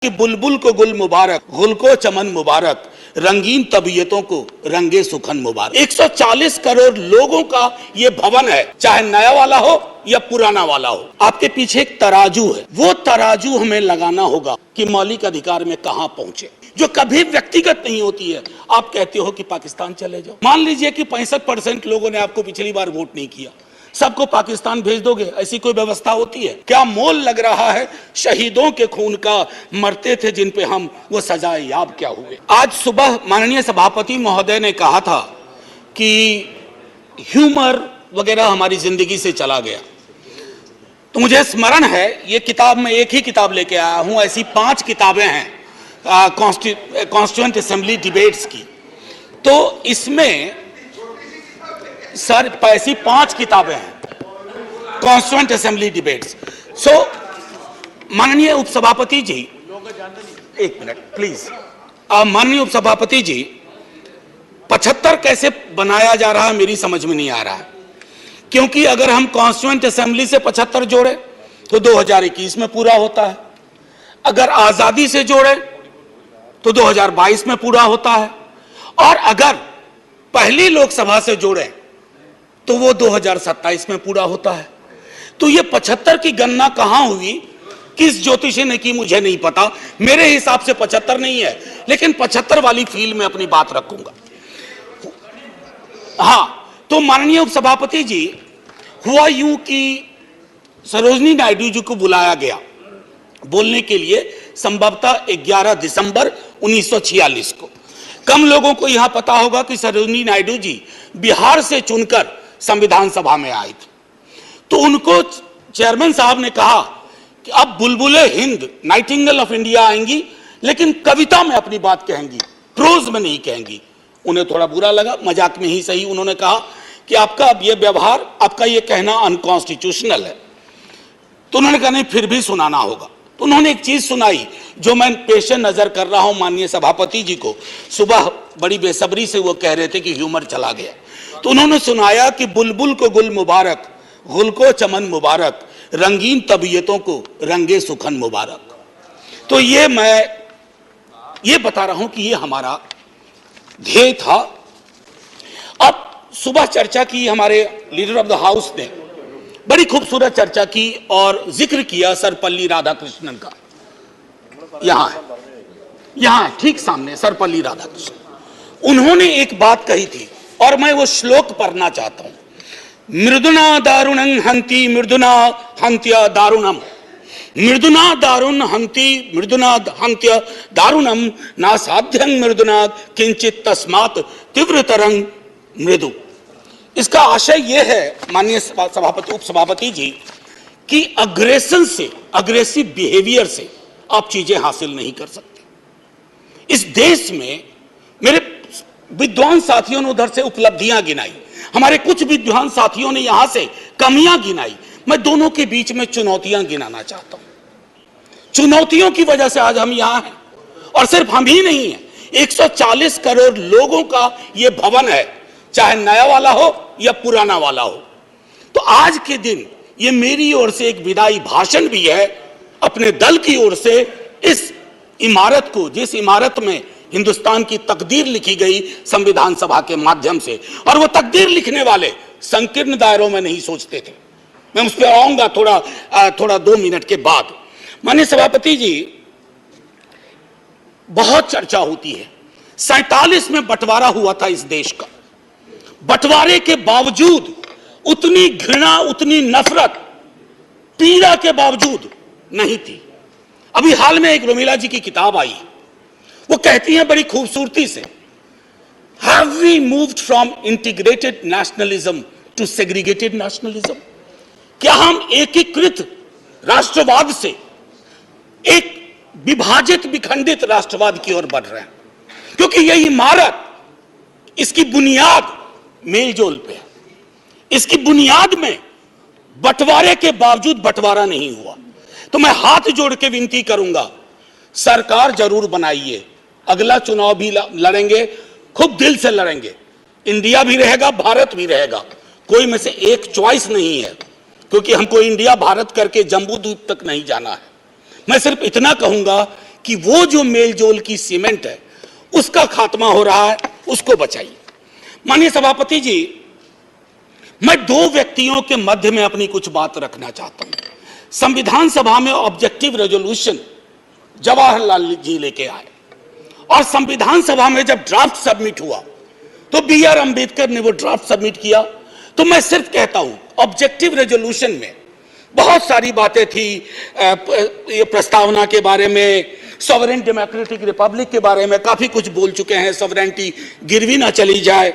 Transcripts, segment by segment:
कि बुलबुल को गुल मुबारक, गुल को चमन मुबारक, रंगीन तबीयतों को रंगे सुखन मुबारक। 140 करोड़ लोगों का ये भवन है, चाहे नया वाला हो या पुराना वाला हो। आपके पीछे एक तराजू है, वो तराजू हमें लगाना होगा कि मौलिक अधिकार में कहां पहुंचे, जो कभी व्यक्तिगत नहीं होती है। आप कहते हो कि पाकिस्तान चले जाओ, मान लीजिए कि 65% लोगों ने आपको पिछली बार वोट नहीं किया, सबको पाकिस्तान भेज दोगे? ऐसी कोई व्यवस्था होती है क्या? मोल लग रहा है शहीदों के खून का, मरते थे जिन पे हम, वो सजाए याब क्या हुए। आज सुबह माननीय सभापति महोदय ने कहा था कि ह्यूमर वगैरह हमारी जिंदगी से चला गया, तो मुझे स्मरण है, ये किताब में एक ही किताब लेके आया हूं, ऐसी 5 किताबें हैं कॉन्स्टिट्यूएंट असेंबली डिबेट्स की। तो इसमें सर ऐसी 5 किताबें हैं कॉन्स्टिट्यूएंट असेंबली डिबेट्स। सो माननीय उपसभापति जी, एक मिनट प्लीज, माननीय उपसभापति जी, 75 कैसे बनाया जा रहा है मेरी समझ में नहीं आ रहा है, क्योंकि अगर हम कॉन्स्टिट्यूएंट असेंबली से 75 जोड़े तो 2021 में पूरा होता है, अगर आजादी से जोड़े तो 2022 में पूरा होता है, और अगर पहली लोकसभा से जोड़े तो वो 2027 में पूरा होता है। तो ये 75 की गणना कहां हुई, किस ज्योतिषी ने की, मुझे नहीं पता। मेरे हिसाब से 75 नहीं है, लेकिन 75 वाली फील में अपनी बात रखूंगा। हां, तो माननीय उपसभापति जी, हुआ यूं कि सरोजिनी नायडू जी को बुलाया गया बोलने के लिए संभवतः 11 दिसंबर 1946 को। कम लोगों को यहां पता होगा कि सरोजिनी नायडू जी बिहार से चुनकर संविधान सभा में आई थी। तो उनको चेयरमैन साहब ने कहा कि अब बुलबुले हिंद, नाइटिंगेल ऑफ इंडिया आएंगी, लेकिन कविता में अपनी बात कहेंगी, प्रोज में नहीं कहेंगी। उन्हें थोड़ा बुरा लगा, मजाक में ही सही, उन्होंने कहा कि आपका अब ये व्यवहार, आपका ये कहना अनकॉन्स्टिट्यूशनल है। तो उन्होंने कहा नहीं, फिर भी सुनाना होगा। तो उन्होंने एक चीज सुनाई जो मैं पेश नजर कर रहा हूं माननीय सभापति जी को। सुबह बड़ी बेसब्री से वो कह रहे थे कि ह्यूमर चला गया, तो उन्होंने सुनाया कि बुलबुल को गुल मुबारक, गुल को चमन मुबारक, रंगीन तबीयतों को रंगे सुखन मुबारक। तो ये मैं ये बता रहा हूं कि ये हमारा ध्येय था। अब सुबह चर्चा की, हमारे लीडर ऑफ द हाउस ने बड़ी खूबसूरत चर्चा की और जिक्र किया सर्वपल्ली राधाकृष्णन का। यहां ठीक सामने सर्वपल्ली राधाकृष्णन, उन्होंने एक बात कही थी और मैं वो श्लोक पढ़ना चाहता हूं। मृदुना दारुणं हंति मृदुना हंत्य दारुणम, मृदुना दारुण हंति मृदुना हंत्य दारुणम, ना साध्यं मृदुना किंचित तस्मात् तीव्रतरं मृदु। इसका आशय यह है माननीय सभापति, उपसभापति जी, कि अग्रेशन से, अग्रेसिव बिहेवियर से आप चीजें हासिल नहीं कर सकते। इस देश में मेरे विद्वान साथियों ने उधर से उपलब्धियां गिनाई, हमारे कुछ विद्वान साथियों ने यहां से कमियां गिनाई। मैं दोनों के बीच में चुनौतियां गिनाना चाहता हूं। चुनौतियों की वजह से आज हम यहां हैं, और सिर्फ हम ही नहीं हैं, 140 करोड़ लोगों का यह भवन है, चाहे नया वाला हो या पुराना वाला हो। तो आज के दिन ये मेरी ओर से एक विदाई भाषण भी है, अपने दल की ओर से, इस इमारत को, जिस इमारत में हिंदुस्तान की तकदीर लिखी गई संविधान सभा के माध्यम से, और वो तकदीर लिखने वाले संकीर्ण दायरों में नहीं सोचते थे। मैं उस पर आऊंगा थोड़ा 2 मिनट के बाद। माननीय सभापति जी, बहुत चर्चा होती है, 47 में बंटवारा हुआ था इस देश का, बंटवारे के बावजूद उतनी घृणा, उतनी नफरत, पीड़ा के बावजूद नहीं थी। अभी हाल में एक रोमिला जी की किताब आई, वो कहती हैं बड़ी खूबसूरती से, have we moved from integrated nationalism to segregated nationalism? क्या हम एकीकृत राष्ट्रवाद से एक विभाजित, विखंडित राष्ट्रवाद की ओर बढ़ रहे हैं? क्योंकि यह इमारत, इसकी बुनियाद मेलजोल पे है, इसकी बुनियाद में बंटवारे के बावजूद बंटवारा नहीं हुआ। तो मैं हाथ जोड़ के विनती करूंगा, सरकार जरूर बनाइए, अगला चुनाव भी लड़ेंगे, खूब दिल से लड़ेंगे, इंडिया भी रहेगा, भारत भी रहेगा, कोई में से एक चॉइस नहीं है, क्योंकि हमको इंडिया भारत करके जम्बू द्वीप तक नहीं जाना है। मैं सिर्फ इतना कहूंगा कि वो जो मेलजोल की सीमेंट है उसका खात्मा हो रहा है, उसको बचाइए। माननीय सभापति जी, मैं दो व्यक्तियों के मध्य में अपनी कुछ बात रखना चाहता हूं। संविधान सभा में ऑब्जेक्टिव रेजोल्यूशन जवाहरलाल जी लेके आए और संविधान सभा में जब ड्राफ्ट सबमिट हुआ तो बी.आर. अंबेडकर ने वो ड्राफ्ट सबमिट किया। तो मैं सिर्फ कहता हूं, ऑब्जेक्टिव रेजोल्यूशन में बहुत सारी बातें थी, ये प्रस्तावना के बारे में, सॉवरेन डेमोक्रेटिक रिपब्लिक के बारे में काफी कुछ बोल चुके हैं, सॉवरेनिटी गिरवी ना चली जाए,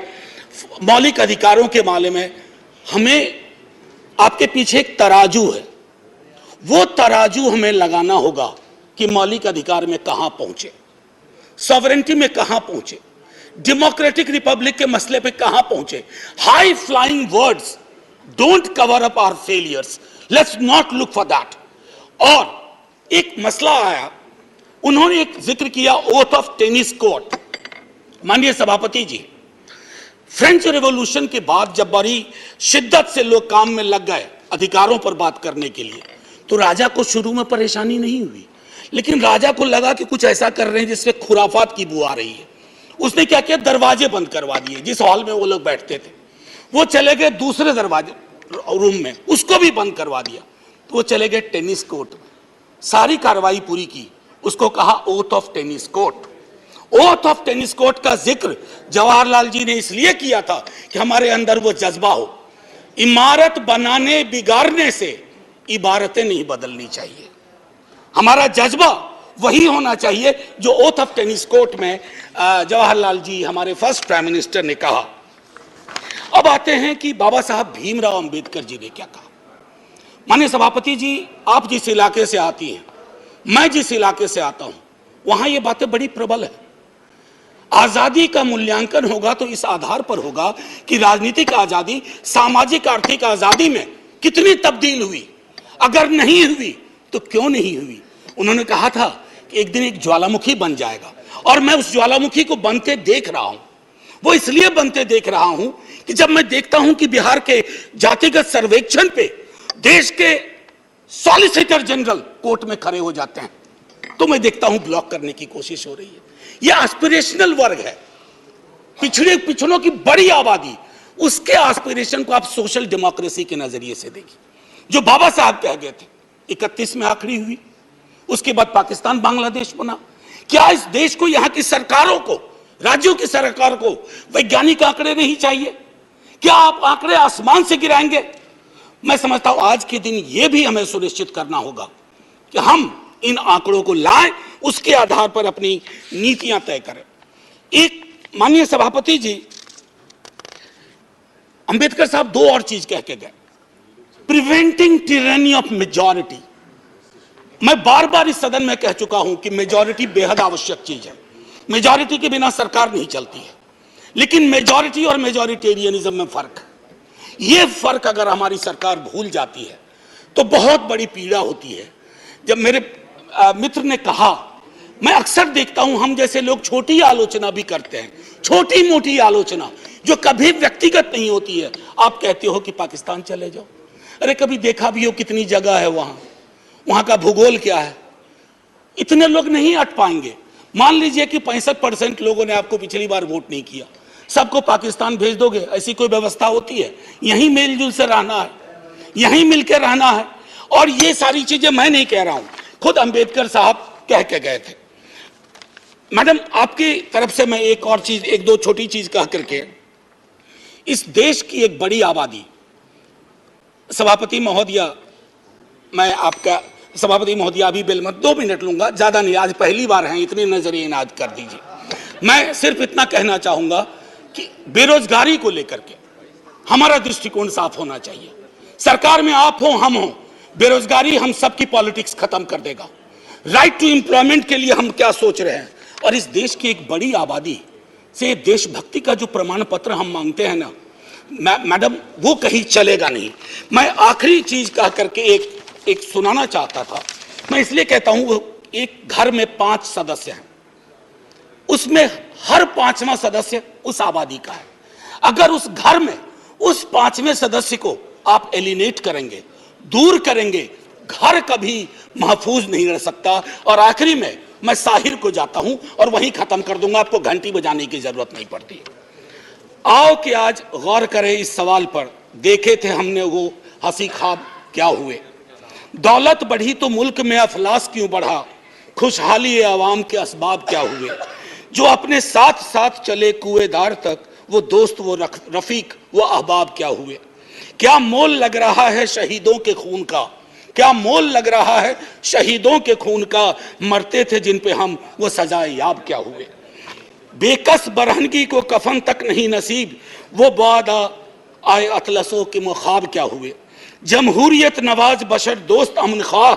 मौलिक अधिकारों के बारे में। हमें आपके पीछे एक तराजू है, वो तराजू हमें लगाना होगा कि मौलिक अधिकार में कहां पहुंचे, सॉवरेनिटी में कहां पहुंचे, डेमोक्रेटिक रिपब्लिक के मसले पे कहां पहुंचे। High flying words don't cover up our failures, let's not look for that. और एक मसला आया, उन्होंने एक जिक्र किया ओथ ऑफ टेनिस कोर्ट। माननीय सभापति जी, फ्रेंच रिवॉल्यूशन के बाद जब बड़ी शिद्दत से लोग काम में लग गए अधिकारों पर बात करने के लिए, तो राजा को शुरू में परेशानी नहीं हुई, लेकिन राजा को लगा कि कुछ ऐसा कर रहे हैं जिससे खुराफात की बू आ रही है। उसने क्या किया, दरवाजे बंद करवा दिए। जिस हॉल में वो लोग बैठते थे वो चले गए दूसरे दरवाजे रूम में, उसको भी बंद करवा दिया। तो वो चले गए टेनिस कोर्ट में, सारी कार्रवाई पूरी की, उसको कहा oath of tennis court. Oath of tennis court का जिक्र जवाहरलाल जी ने इसलिए किया था कि हमारे अंदर वो जज्बा हो, इमारत बनाने बिगाड़ने से इबारतें नहीं बदलनी चाहिए। हमारा जज्बा वही होना चाहिए जो ओथ ऑफ टेनिस कोर्ट में जवाहरलाल जी, हमारे फर्स्ट प्राइम मिनिस्टर, ने कहा। अब आते हैं कि बाबा साहब भीमराव अंबेडकर जी ने क्या कहा। माननीय सभापति जी, आप जिस इलाके से आती हैं, मैं जिस इलाके से आता हूं, वहां ये बातें बड़ी प्रबल है। आजादी का मूल्यांकन होगा तो इस आधार पर होगा कि राजनीतिक आजादी, सामाजिक आर्थिक आजादी में कितनी तब्दील हुई, अगर नहीं हुई तो क्यों नहीं हुई। उन्होंने कहा था कि एक दिन एक ज्वालामुखी बन जाएगा, और मैं उस ज्वालामुखी को बनते देख रहा हूं। वो इसलिए बनते देख रहा हूं कि जब मैं देखता हूं कि बिहार के जातिगत सर्वेक्षण पे देश के सॉलिसिटर जनरल कोर्ट में खड़े हो जाते हैं, तो मैं देखता हूं ब्लॉक करने की कोशिश हो रही है। यह एस्पिरेशनल वर्ग है, पिछड़ों की बड़ी आबादी, उसके एस्पिरेशन को आप सोशल डेमोक्रेसी के नजरिए से देखिए। जो बाबा साहब कह गए थे 31 में आखिरी हुई, उसके बाद पाकिस्तान बांग्लादेश बना। क्या इस देश को, यहां की सरकारों को, राज्यों की सरकार को वैज्ञानिक आंकड़े नहीं चाहिए? क्या आप आंकड़े आसमान से गिराएंगे? मैं समझता हूं आज के दिन यह भी हमें सुनिश्चित करना होगा कि हम इन आंकड़ों को लाएं, उसके आधार पर अपनी नीतियां तय करें। एक माननीय सभापति जी, अंबेडकर साहब दो और चीज कह के गए, प्रिवेंटिंग टिरनी ऑफ मेजॉरिटी। मैं बार बार इस सदन में कह चुका हूं कि मेजॉरिटी बेहद आवश्यक चीज है, मेजॉरिटी के बिना सरकार नहीं चलती है, लेकिन मेजॉरिटी और मेजॉरिटेरियनिज्म में फर्क है। यह फर्क अगर हमारी सरकार भूल जाती है तो बहुत बड़ी पीड़ा होती है। जब मेरे मित्र ने कहा, मैं अक्सर देखता हूं हम जैसे लोग छोटी आलोचना भी करते हैं, छोटी मोटी आलोचना जो कभी व्यक्तिगत नहीं होती है। आप कहते हो कि पाकिस्तान चले जाओ, अरे कभी देखा भी हो कितनी जगह है वहां का भूगोल क्या है, इतने लोग नहीं अट पाएंगे। मान लीजिए कि 65% लोगों ने आपको पिछली बार वोट नहीं किया, सबको पाकिस्तान भेज दोगे? ऐसी कोई व्यवस्था होती है? यहीं मेलजुल से रहना है, यहीं मिलकर रहना है। और ये सारी चीजें मैं नहीं कह रहा हूं, खुद अंबेडकर साहब कह के गए थे। मैडम, आपकी तरफ से मैं एक और चीज, एक दो छोटी चीज कह करके, इस देश की एक बड़ी आबादी, सभापति महोदया, मैं आपका सभापति महोदया अभी बिल मत 2 मिनट लूंगा, ज्यादा नहीं, आज पहली बार हैं, इतने नजरिए इनाद कर दीजिए। मैं सिर्फ इतना कहना चाहूंगा कि बेरोजगारी को लेकर के हमारा दृष्टिकोण साफ होना चाहिए। सरकार में आप हो, हम हो, बेरोजगारी हम सबकी पॉलिटिक्स खत्म कर देगा। राइट टू एम्प्लॉयमेंट के लिए हम क्या सोच रहे हैं, और इस देश की एक बड़ी आबादी से देशभक्ति का जो प्रमाण पत्र हम मांगते हैं ना मैडम, वो कहीं चलेगा नहीं। मैं आखिरी चीज कह करके एक सुनाना चाहता था। मैं इसलिए कहता हूं, एक घर में 5 सदस्य हैं, उसमें हर 5वां सदस्य उस आबादी का है। अगर उस घर में उस 5वें सदस्य को आप एलिनेट करेंगे, दूर करेंगे, घर कभी महफूज नहीं रह सकता। और आखिरी में मैं साहिर को जाता हूं और वहीं खत्म कर दूंगा, आपको घंटी बजाने की जरूरत नहीं पड़ती। आओ कि आज गौर करें इस सवाल पर। देखे थे हमने वो हंसी ख्वाब क्या हुए। दौलत बढ़ी तो मुल्क में अफलास क्यों बढ़ा, खुशहाली आवाम के असबाब क्या हुए। जो अपने साथ साथ चले कुएदार तक, वो दोस्त वो रफीक वो अहबाब क्या हुए। क्या मोल लग रहा है शहीदों के खून का, क्या मोल लग रहा है शहीदों के खून का, मरते थे जिन पे हम वो सजाए याब क्या हुए। बेकस बरहनगी को कफन तक नहीं नसीब, वो बादा आए अतलसों के मुखाब क्या हुए। जमहूरियत नवाज बशर दोस्त अमन ख्वाह,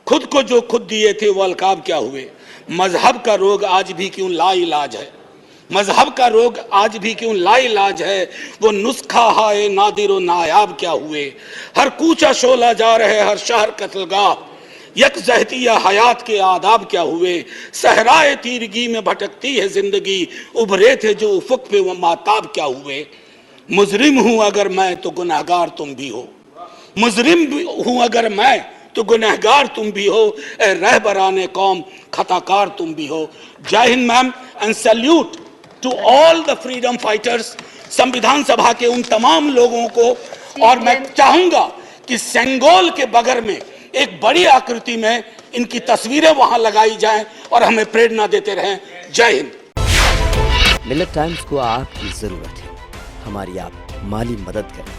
खुद को जो खुद दिए थे वो अलकाब क्या हुए। मजहब का रोग आज भी क्यों लाइलाज है, मजहब का रोग आज भी क्यों लाइलाज है, वो नुस्खा हाय नादिर नायाब क्या हुए। हर कूचा शोला जा रहे हर शहर कत्लगाह, यकजहतिया हयात के आदाब क्या हुए। सहराए तीरगी में भटकती है जिंदगी, उभरे थे जो उफक पे वो माताब क्या हुए। मुजरिम हूं अगर मैं तो गुनहगार तुम भी हो, मुजरिम हूं अगर मैं तो गुनहगार तुम भी हो, ए रहबराने कौम खताकार तुम भी हो। Jai Hind ma'am, and salute to all the freedom fighters. संविधान सभा के उन तमाम लोगों को, और मैं चाहूंगा कि सेंगोल के बगर में एक बड़ी आकृति में इनकी तस्वीरें वहां लगाई जाएं और हमें प्रेरणा देते रहें। जय हिंद। मिलत टाइम्स को आपकी जरूरत है, हमारी आप माली मदद करें।